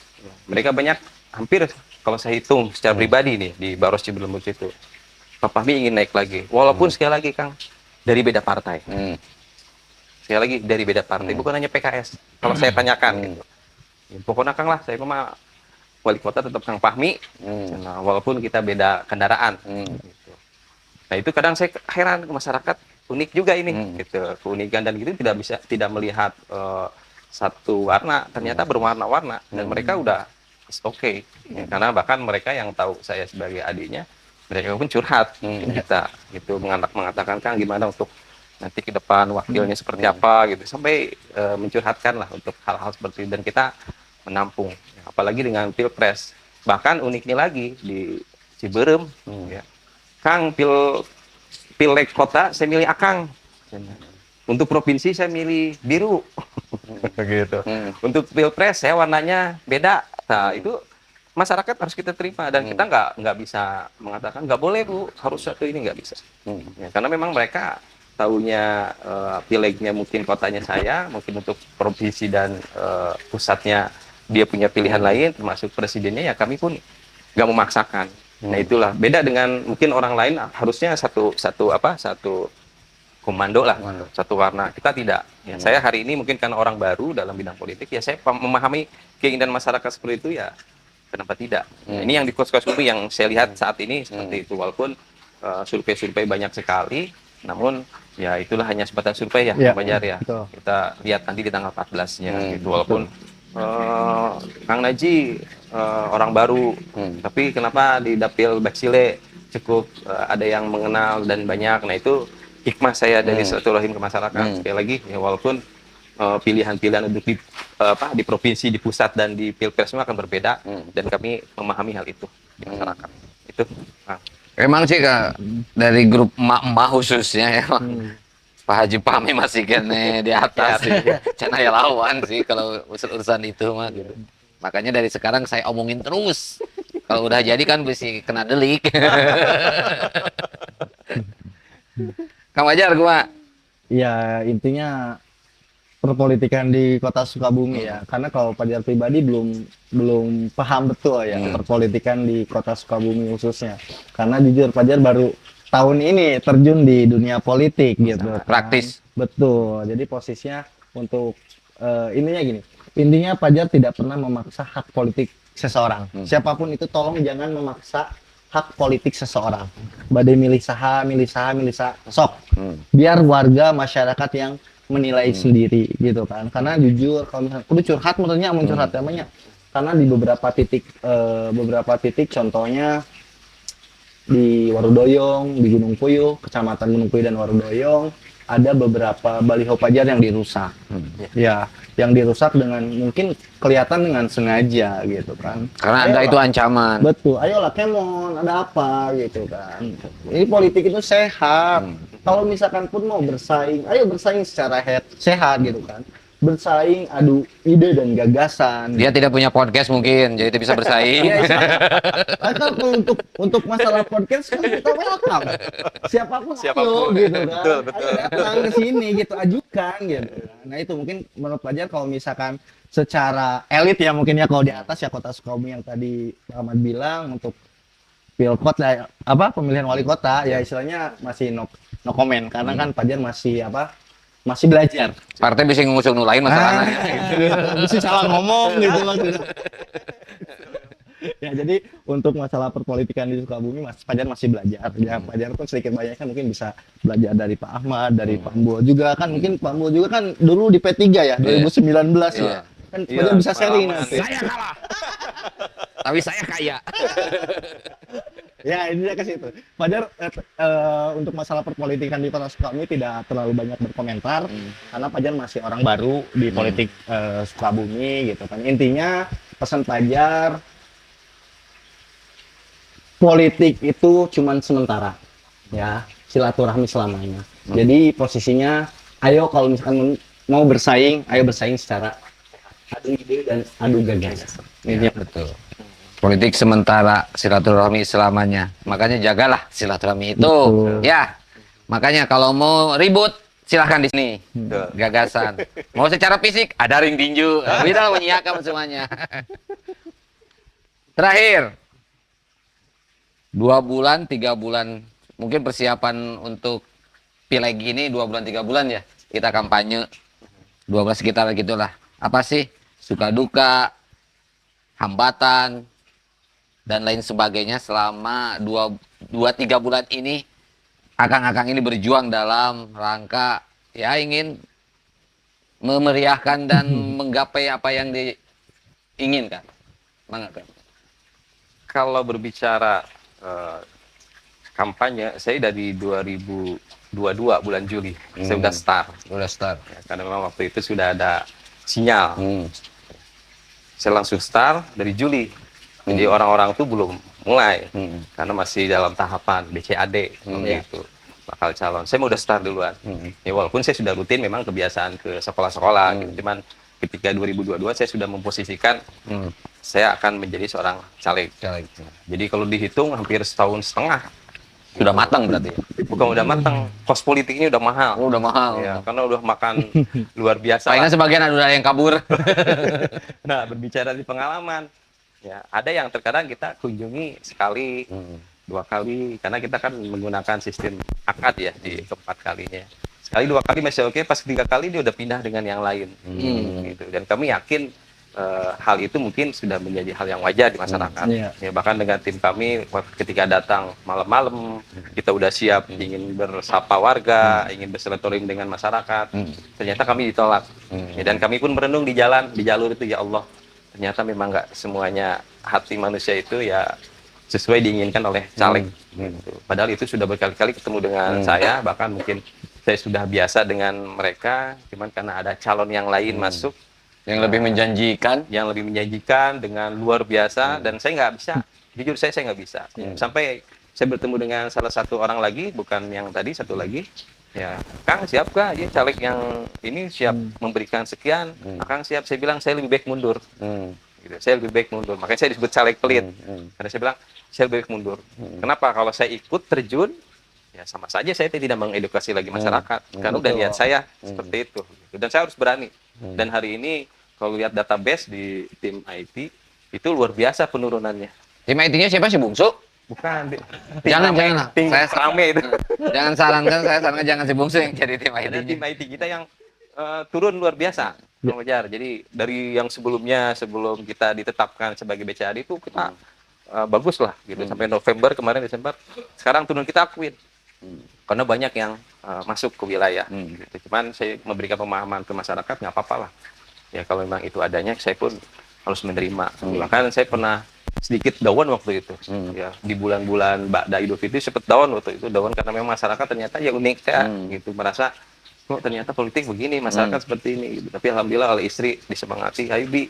Mereka banyak, hampir kalau saya hitung secara pribadi nih di Baros Cibilembus itu, Pak Fahmi ingin naik lagi. Walaupun sekali lagi Kang dari beda partai. Sekali lagi dari beda partai, bukan hanya PKS. Kalau saya tanyakan, gitu. Ya, pokoknya Kang lah, saya mah wali kota tetap Kang Fahmi. Nah, walaupun kita beda kendaraan. Gitu. Nah itu kadang saya heran ke masyarakat, unik juga ini, gitu. Keunikan dan gitu tidak melihat satu warna, ternyata berwarna-warna dan mereka udah oke. Ya, karena bahkan mereka yang tahu saya sebagai adiknya, mereka pun curhat kita gitu mengatakan Kang gimana untuk nanti ke depan wakilnya seperti apa gitu, sampai mencurhatkan lah untuk hal-hal seperti itu dan kita menampung. Apalagi dengan Pilpres, bahkan uniknya lagi di Ciberem, ya. Kang pileg kota saya milih Akang. Untuk provinsi saya milih biru. Gitu. Untuk Pilpres saya warnanya beda. Nah, itu masyarakat harus kita terima dan kita nggak bisa mengatakan nggak boleh Bu, harus satu ini nggak bisa. Ya, karena memang mereka tahunya pilegnya mungkin kotanya saya, mungkin untuk provinsi dan pusatnya dia punya pilihan lain, termasuk presidennya ya kami pun nggak memaksakan. Nah itulah beda dengan mungkin orang lain harusnya satu komando lah, satu warna. Kita tidak. Ya, saya hari ini mungkin karena orang baru dalam bidang politik, ya saya memahami keinginan masyarakat seperti itu ya. Kenapa tidak? Ya, ini yang di Sukabumi yang saya lihat saat ini seperti itu. Walaupun survei-survei banyak sekali, namun ya itulah hanya sebatas survei ya, Pak Fajar ya. Betul. Kita lihat nanti di tanggal 14-nya gitu. Walaupun Kang Naji orang baru, tapi kenapa di Dapil Baksile cukup ada yang mengenal dan banyak. Nah itu hikmah saya dari silaturahim ke masyarakat. Sekali lagi ya walaupun pilihan-pilihan untuk di provinsi, di pusat dan di pilpres semua akan berbeda dan kami memahami hal itu di masyarakat. Itu. Nah, Emang sih Kak, dari grup emak-emak khususnya emang Pak Haji Pami masih kene di atas sih. Cana ya lawan sih kalau urusan itu mah gitu. Makanya dari sekarang saya omongin terus. Kalau udah jadi kan bisa kena delik. Kang Wajar gua. Ya intinya perpolitikan di kota Sukabumi ya, karena kalau Fajar pribadi belum paham betul ya perpolitikan di kota Sukabumi khususnya, karena jujur Fajar baru tahun ini terjun di dunia politik gitu kan. Praktis. Betul, jadi posisinya untuk ininya gini, intinya Fajar tidak pernah memaksa hak politik seseorang, siapapun itu tolong jangan memaksa hak politik seseorang. Badai milih saha, sok. Biar warga masyarakat yang menilai sendiri gitu kan. Karena jujur kalau misalnya kudu curhat menurutnya mau curhat namanya. Karena di beberapa titik contohnya di Warudoyong, di Gunung Puyuh, Kecamatan Gunung Puyuh dan Warudoyong ada beberapa baliho Fajar yang dirusak. Ya, yang dirusak dengan mungkin kelihatan dengan sengaja gitu kan. Karena ada itu ancaman. Betul, ayolah Kemon, ada apa gitu kan. Ini politik itu sehat. Kalau misalkan pun mau bersaing, ayo bersaing secara sehat gitu kan. Bersaing, adu ide dan gagasan. Dia tidak punya podcast mungkin, jadi dia bisa bersaing. Kalau untuk masalah podcast kan kita welcome. Siapapun, Siapapun. ayo gitu kan. Betul, betul. Ayo datang ke sini gitu, ajukan gitu. Nah itu mungkin menurut Fajar kalau misalkan secara elit ya mungkin ya kalau di atas ya kota Sukabumi yang tadi Pak Ahmad bilang untuk pilkot lah, apa pemilihan wali kota ya istilahnya masih no comment karena kan Fajar masih belajar. Partai bisa ngusung nu lain masalahnya. Bisa salah ngomong gitu maksudnya. Ya jadi untuk masalah perpolitikan di Sukabumi Fajar masih belajar. Ya Fajar pun sedikit banyaknya mungkin bisa belajar dari Pak Ahmad, dari Pak Ambo juga kan mungkin Pak Ambo juga kan dulu di P3 ya 2019 ya. Kan Fajar bisa sharing nanti. Saya kalah. Tapi saya kaya. Ya ini ke situ. Fajar untuk masalah perpolitikan di Kota Sukabumi tidak terlalu banyak berkomentar karena Fajar masih orang baru di politik Sukabumi gitu kan. Intinya pesan Fajar politik itu cuman sementara ya, silaturahmi selamanya. Jadi posisinya ayo kalau misalkan mau bersaing, ayo bersaing secara adu ide dan adu gagasan. Iya, betul. Politik sementara, silaturahmi selamanya. Makanya jagalah silaturahmi itu. Betul. Ya. Makanya kalau mau ribut silahkan di sini. Gagasan. Mau secara fisik ada ring tinju. Kita menyiapkan semuanya. Terakhir. 2 bulan, 3 bulan. Mungkin persiapan untuk pileg ini 2 bulan, 3 bulan ya. Kita kampanye. 12 sekitar gitulah. Apa sih? Suka duka, hambatan, dan lain sebagainya selama 2-3 bulan ini akang-akang ini berjuang dalam rangka ya ingin memeriahkan dan menggapai apa yang diinginkan. Mangga. kalau berbicara kampanye, saya dari 2022 bulan Juli, saya udah start. Udah start. Ya, karena memang waktu itu sudah ada sinyal. Saya langsung start dari Juli. Jadi orang-orang tuh belum mulai karena masih dalam tahapan BCAD gitu bakal calon. Saya mau udah start duluan. Ya walaupun saya sudah rutin memang kebiasaan ke sekolah-sekolah gitu. Cuman ketika 2022 saya sudah memposisikan saya akan menjadi seorang caleg. Jadi kalau dihitung hampir setahun setengah. Sudah matang berarti. Bukan udah matang, kos politik ini udah mahal. Oh, udah mahal. Ya, karena udah makan luar biasa. Palingan sebagian ada yang kabur. Nah, berbicara di pengalaman, ya ada yang terkadang kita kunjungi sekali, 2 kali, karena kita kan menggunakan sistem akad ya di keempat kalinya. Sekali 2 kali masih oke, pas 3 kali dia udah pindah dengan yang lain. Gitu. Dan kami yakin hal itu mungkin sudah menjadi hal yang wajar di masyarakat. Iya. Ya, bahkan dengan tim kami ketika datang malam-malam kita udah siap ingin bersapa warga, ingin bersilaturahim dengan masyarakat. Ternyata kami ditolak. Ya, dan kami pun merenung di jalan, di jalur itu, ya Allah, ternyata memang nggak semuanya hati manusia itu ya sesuai diinginkan oleh caleg. Gitu. Padahal itu sudah berkali-kali ketemu dengan saya, bahkan mungkin saya sudah biasa dengan mereka, cuman karena ada calon yang lain masuk Yang lebih menjanjikan dengan luar biasa, dan saya nggak bisa, jujur saya nggak bisa. Sampai saya bertemu dengan salah satu orang lagi, bukan yang tadi, satu lagi, ya Kang siap kah ya caleg yang ini siap memberikan sekian. Kang siap, saya bilang saya lebih baik mundur. Gitu. Saya lebih baik mundur, makanya saya disebut caleg pelit. Karena saya bilang saya lebih baik mundur. Kenapa? Kalau saya ikut terjun, ya sama saja saya tidak mengedukasi lagi masyarakat, karena udah niat saya seperti itu. Dan saya harus berani. Dan hari ini kalau lihat database di tim IT itu luar biasa penurunannya. tim IT-nya siapa sih, Bungsu? Bukan. Jangan lah. Tim Saya rame itu. Jangan sarankan, saya sarankan jangan si Bungsu yang jadi tim Ada IT-nya. tim IT kita yang turun luar biasa, Bang Fajar. Jadi dari yang sebelum kita ditetapkan sebagai BCAD itu kita bagus lah gitu, sampai November kemarin, Desember. Sekarang turun kita akuin. Karena banyak yang masuk ke wilayah. Gitu. Cuman saya memberikan pemahaman ke masyarakat, nggak apa-apa lah. Ya kalau memang itu adanya, saya pun harus menerima. Bahkan saya pernah sedikit down waktu itu. Ya di bulan-bulan Ba'da Idul Fitri sempat down waktu itu, down karena memang masyarakat ternyata ya unik ya, gitu, merasa kok ternyata politik begini, masyarakat seperti ini. Gitu. Tapi alhamdulillah oleh istri disemangati, ayo Bi,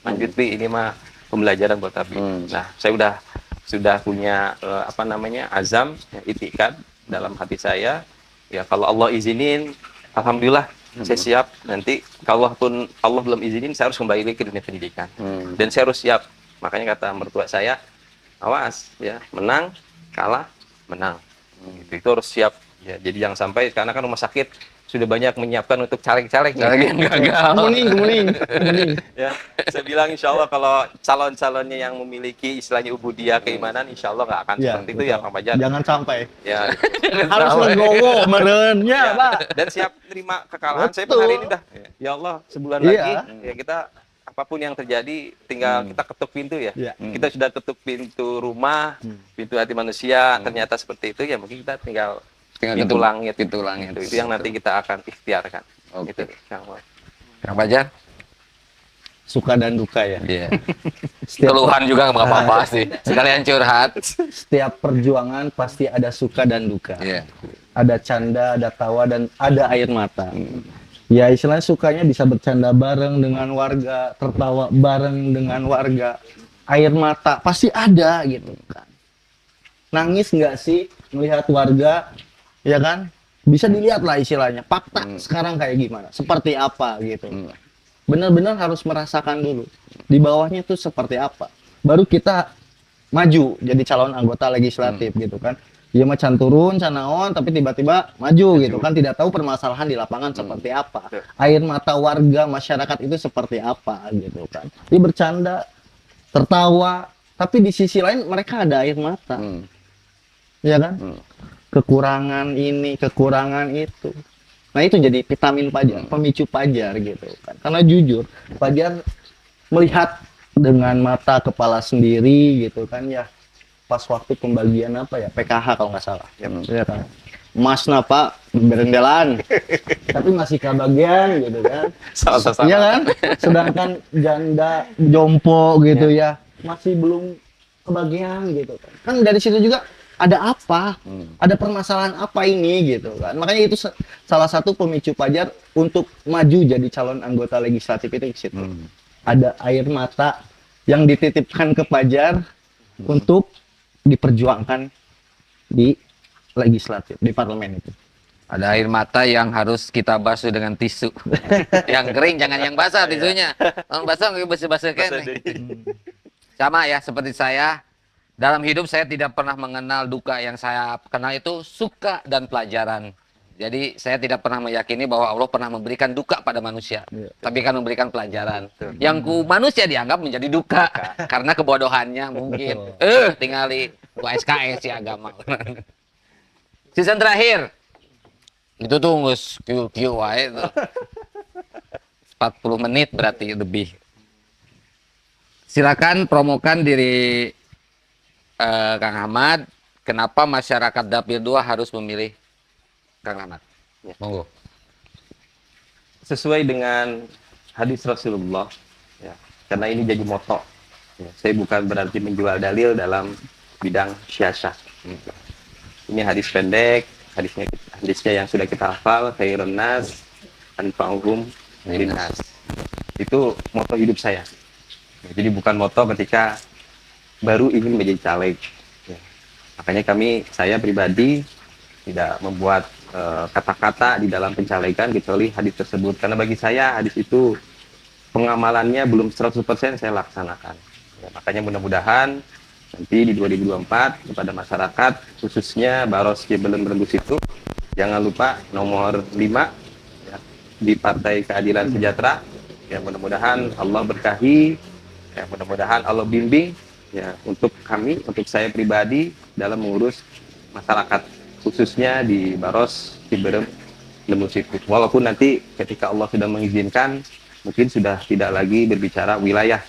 lanjut Bi, ini mah pembelajaran buat Abi. Nah, saya sudah punya azam, ya, itikad dalam hati saya. Ya kalau Allah izinin, alhamdulillah saya siap. Nanti kalau pun Allah belum izinin, saya harus kembali ke dunia pendidikan. Dan saya harus siap. Makanya kata mertua saya, awas ya, menang, kalah, menang. Itu harus siap. Ya, jadi jangan sampai, karena kan rumah sakit sudah banyak menyiapkan untuk caleg-caleg yang gagal. Kemuning. Ya, saya bilang insya Allah kalau calon-calonnya yang memiliki istilahnya ubudiyah keimanan, insya Allah nggak akan seperti itu ya, Pak Fajar. Jangan sampai. Ya, Harus legowo merennya, Pak. dan siap terima kekalahan. Saya Betul. pun hari ini dah, ya Allah, sebulan Iya. lagi ya kita apapun yang terjadi tinggal kita ketuk pintu ya. Iya. Kita sudah ketuk pintu rumah, pintu hati manusia, ternyata seperti itu ya, mungkin kita tinggal pintu langit. Pintu langit. Itu yang nanti kita akan ikhtiarkan. Oke. Gitu. Insya Allah. Kang Fajar? Suka dan duka ya. Iya. Setiap, Keluhan juga nggak apa-apa sih. Sekalian curhat. setiap perjuangan pasti ada suka dan duka. Iya. Ada canda, ada tawa, dan ada air mata. Ya istilahnya sukanya bisa bercanda bareng dengan warga, tertawa bareng dengan warga. Air mata pasti ada gitu kan. Nangis nggak sih melihat warga, ya kan? Bisa dilihat lah istilahnya, fakta sekarang kayak gimana, seperti apa gitu. Benar-benar harus merasakan dulu, di bawahnya tuh seperti apa. Baru kita maju jadi calon anggota legislatif gitu kan. Dia mah can turun, can naon, tapi tiba-tiba maju gitu kan, tidak tahu permasalahan di lapangan seperti apa. Air mata warga masyarakat itu seperti apa gitu kan. Dia bercanda, tertawa, tapi di sisi lain mereka ada air mata. Ya kan? Kekurangan ini, kekurangan itu. Nah itu jadi vitamin Fajar, pemicu Fajar gitu kan. Karena jujur, Fajar melihat dengan mata kepala sendiri gitu kan ya. Pas waktu pembagian apa ya, PKH kalau nggak salah. Ya kan. Masna Pak berendelan, tapi masih kebagian gitu kan. Sama-sama. Iya kan? Sedangkan janda jompo gitu ya, masih belum kebagian gitu kan. Kan dari situ juga ada apa? Ada permasalahan apa ini gitu kan. Makanya itu salah satu pemicu Fajar untuk maju jadi calon anggota legislatif itu di situ. Ada air mata yang dititipkan ke Fajar untuk diperjuangkan di legislatif, di parlemen itu. Ada air mata yang harus kita basuh dengan tisu. Yang kering, jangan yang basah tisunya. Yang basah nggak basuh-basuh kan. Sama ya, seperti saya. Dalam hidup saya tidak pernah mengenal duka, yang saya kenal itu suka dan pelajaran. Jadi saya tidak pernah meyakini bahwa Allah pernah memberikan duka pada manusia, tapi kan memberikan pelajaran. Yang manusia dianggap menjadi duka karena kebodohannya mungkin. Tingali SKS si agama. Season terakhir itu tuh ngus Q wae tuh. 40 menit berarti lebih. Silakan promokan diri Kang Ahmad. Kenapa masyarakat Dapil 2 harus memilih Kang Ahmad? Ya. Monggo. Sesuai dengan hadis Rasulullah, ya, karena ini jadi moto. Ya, saya bukan berarti menjual dalil dalam bidang syasah. Ini hadis pendek, hadisnya yang sudah kita hafal, khairun nas anfa'uhum linnas. Itu moto hidup saya. Ya, jadi bukan moto ketika baru ingin menjadi caleg. Ya. Makanya saya pribadi tidak membuat kata-kata di dalam pencalegan kecuali hadis tersebut. Karena bagi saya hadis itu pengamalannya belum 100% saya laksanakan. Ya, makanya mudah-mudahan nanti di 2024 kepada masyarakat khususnya Baros Cibelem Brebes itu jangan lupa nomor 5 ya, di Partai Keadilan Sejahtera. Ya, mudah-mudahan Allah berkahi, ya, mudah-mudahan Allah bimbing ya untuk kami, untuk saya pribadi dalam mengurus masyarakat khususnya di Baros Ciberem Lembus itu. Walaupun nanti ketika Allah sudah mengizinkan mungkin sudah tidak lagi berbicara wilayah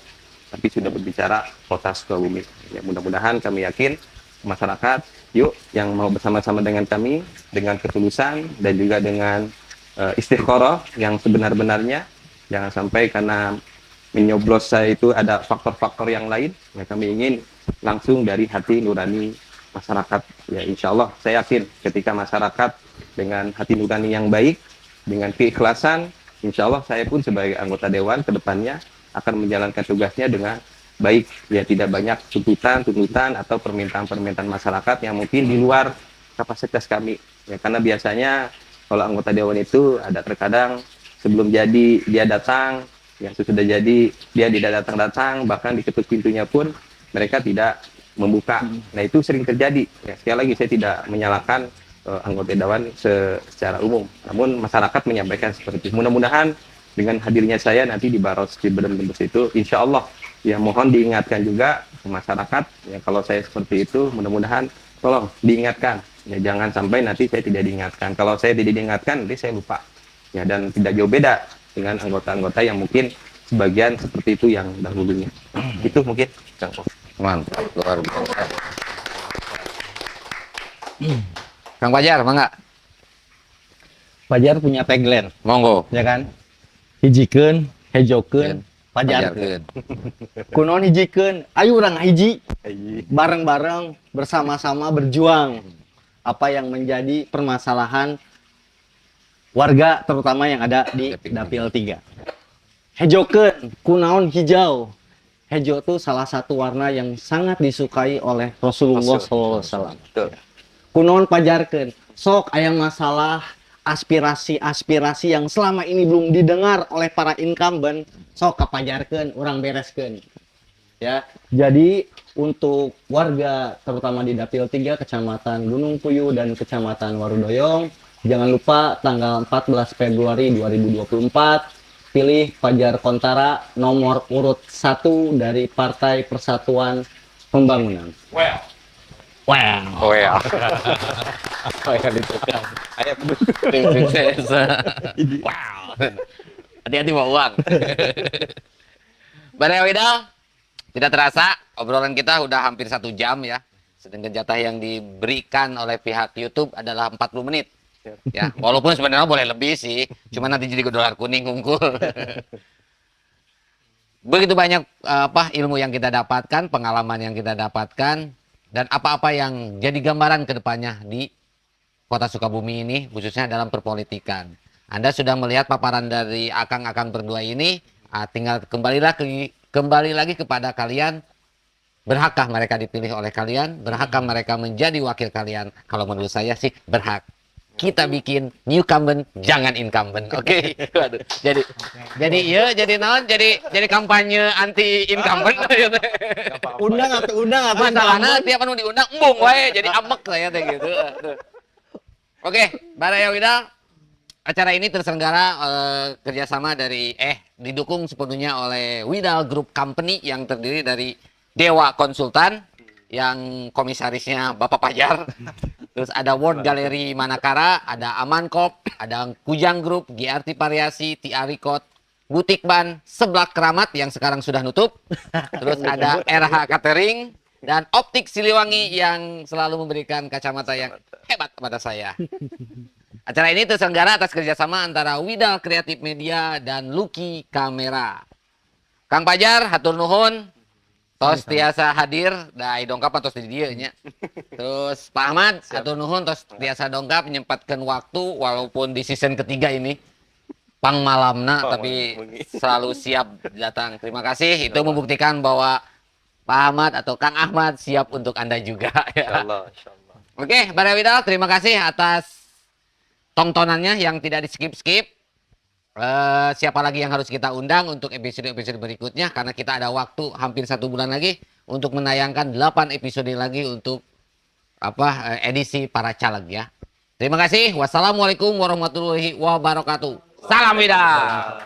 tapi sudah berbicara kota Sukabumi. Ya, mudah-mudahan kami yakin masyarakat yuk yang mau bersama-sama dengan kami dengan ketulusan dan juga dengan istiqoroh yang sebenar-benarnya. Jangan sampai karena menyoblos saya itu ada faktor-faktor yang lain. Ya, kami ingin langsung dari hati nurani masyarakat. Ya, insya Allah saya yakin ketika masyarakat dengan hati nurani yang baik, dengan keikhlasan, insya Allah saya pun sebagai anggota dewan ke depannya akan menjalankan tugasnya dengan baik. Ya, tidak banyak tuntutan atau permintaan-permintaan masyarakat yang mungkin di luar kapasitas kami. Ya, karena biasanya kalau anggota dewan itu ada terkadang sebelum jadi dia datang, yang sudah jadi dia tidak datang-datang, bahkan diketuk pintunya pun mereka tidak membuka. Nah, itu sering terjadi. Ya, sekali lagi saya tidak menyalahkan anggota dewan secara umum, namun masyarakat menyampaikan seperti itu. Mudah-mudahan dengan hadirnya saya nanti di Baros Ciberem Brebes itu, insya Allah ya mohon diingatkan juga ke masyarakat. Ya, kalau saya seperti itu, mudah-mudahan tolong diingatkan. Ya, jangan sampai nanti saya tidak diingatkan. Kalau saya tidak diingatkan, nanti saya lupa. Ya, dan tidak jauh beda dengan anggota-anggota yang mungkin sebagian seperti itu yang dahulunya. Itu mungkin Kang Om. Mantap, luar biasa. Kang Fajar, mangga. Fajar punya tagline, Monggo. ya kan? Hijikeun, hejokeun, pajarkeun. Kunaon hijikeun? Ayo urang hiji, bareng-bareng bersama-sama berjuang apa yang menjadi permasalahan warga terutama yang ada di Dapil 3. Hejokeun, kunaon hijau. Hejo itu salah satu warna yang sangat disukai oleh Rasulullah SAW. Kunaon pajarkeun, sok aya masalah aspirasi-aspirasi yang selama ini belum didengar oleh para incumbent, sok kapajarkeun, urang bereskeun. Ya, jadi untuk warga terutama di Dapil 3 Kecamatan Gunung Puyuh dan Kecamatan Warudoyong, jangan lupa tanggal 14 Februari 2024 pilih Fajar Kontara nomor urut 1 dari Partai Persatuan Pembangunan. Well. Wow. Oh ya. Ayah Tim sukses. Wow. Hati-hati bawa uang. Bare Widal, tidak terasa obrolan kita udah hampir 1 jam ya. Sedangkan jatah yang diberikan oleh pihak YouTube adalah 40 menit. Ya, walaupun sebenarnya boleh lebih sih, cuma nanti jadi dolar kuning unggul. Begitu banyak ilmu yang kita dapatkan, pengalaman yang kita dapatkan, dan apa-apa yang jadi gambaran ke depannya di Kota Sukabumi ini, khususnya dalam perpolitikan. Anda sudah melihat paparan dari akang-akang berdua ini, tinggal kembali lagi kepada kalian. Berhakkah mereka dipilih oleh kalian? Berhakkah mereka menjadi wakil kalian? Kalau menurut saya sih berhak. Kita bikin newcomer, jangan incumbent, oke? Waduh, jadi naon? Jadi kampanye anti incumbent. Undang atau Masalahnya tiap anu diundang embung wae, jadi amek saya teh gitu. Oke, Baraya Widal, acara ini terselenggara kerjasama didukung sepenuhnya oleh Widal Group Company yang terdiri dari Dewa Konsultan, yang komisarisnya Bapak Fajar. Terus ada World Gallery Manakara, ada Aman Corp, ada Kujang Group, GRT Variasi, TR Record, Butik Ban sebelah Keramat yang sekarang sudah nutup. Terus ada RH Catering dan Optik Siliwangi yang selalu memberikan kacamata yang hebat kepada saya. Acara ini terselenggara atas kerjasama antara Widal Kreatif Media dan Lucky Kamera. Kang Pajar, hatur nuhun. Tos tiasa hadir, dai dongkap tos di dieu nya. Terus Pak Ahmad, hatur nuhun tos tiasa dongkap menyempatkan waktu walaupun di season ketiga ini pang malamna tapi selalu siap datang. Terima kasih. Itu membuktikan bahwa Pak Ahmad atau Kang Ahmad siap untuk Anda juga. Ya. Insyaallah. Oke, Bara Widal, terima kasih atas tontonannya yang tidak di-skip-skip. Siapa lagi yang harus kita undang untuk episode-episode berikutnya karena kita ada waktu hampir 1 bulan lagi untuk menayangkan 8 episode lagi untuk edisi para caleg ya. Terima kasih. Wassalamualaikum warahmatullahi wabarakatuh. Salam Widal.